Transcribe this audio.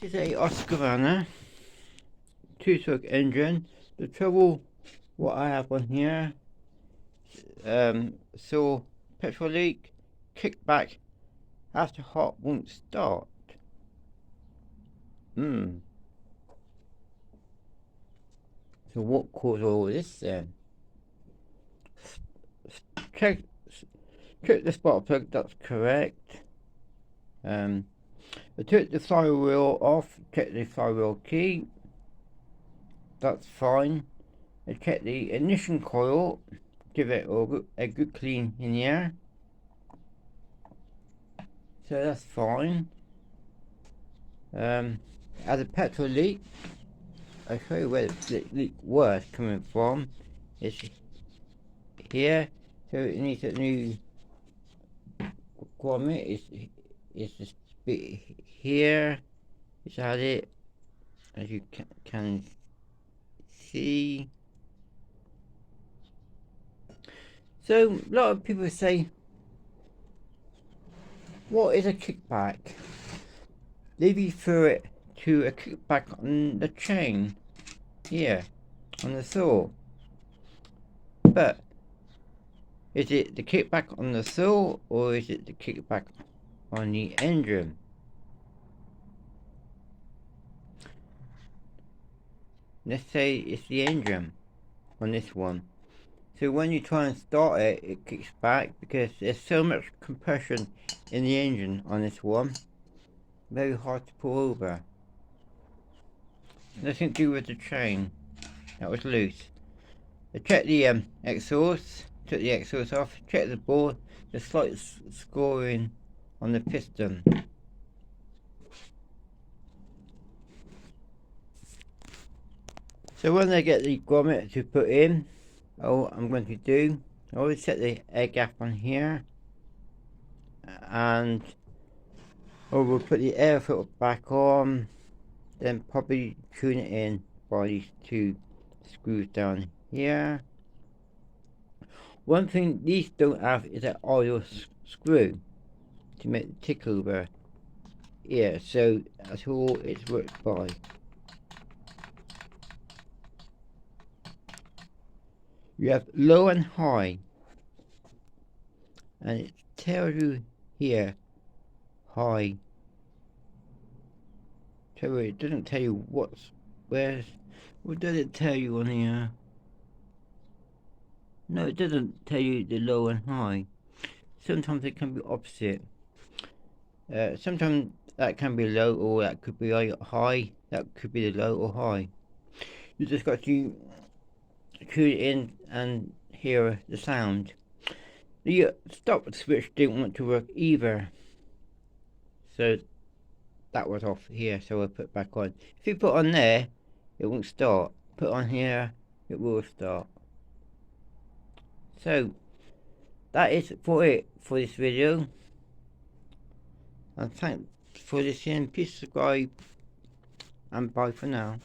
This is a Husqvarna 2-stroke engine. The trouble what I have on here, saw petrol leak, kickback, after hot won't start. So what caused all this then? Check the spark plug, that's correct. I took the flywheel off, checked the flywheel key, that's fine. I checked the ignition coil, give it a good clean in here, so that's fine. As a petrol leak, I'll show you where the leak was coming from. It's here, so it needs a new grommet. It's this bit here. It's had it, as you can see. So a lot of people say, what is a kickback? They refer it to a kickback on the chain here, on the saw. But is it the kickback on the saw, or is it the kickback on the engine? Let's say it's the engine on this one. So when you try and start it, it kicks back because there's so much compression in the engine on this one. Very hard to pull over. Nothing to do with the chain. That was loose. I checked the exhaust, took the exhaust off, checked the bore, the slight scoring on the piston. So when I get the grommet to put in, all I'm going to do, I always set the air gap on here, and I will put the air filter back on, then probably tune it in by these two screws down here. One thing these don't have is an oil screw to make the tick over. Yeah, so that's all it's worked by. You have low and high, and it tells you here high. So it doesn't tell you what does it tell you on here? No, it doesn't tell you the low and high. Sometimes it can be opposite. Sometimes that can be low, or that could be high. That could be the low or high. You just got to tune it in and hear the sound. The stop switch didn't want to work either, so that was off here, so I put it back on. If you put on there, it won't start. Put on here, it will start. So that is for this video, and thanks for listening. Please subscribe, and bye for now.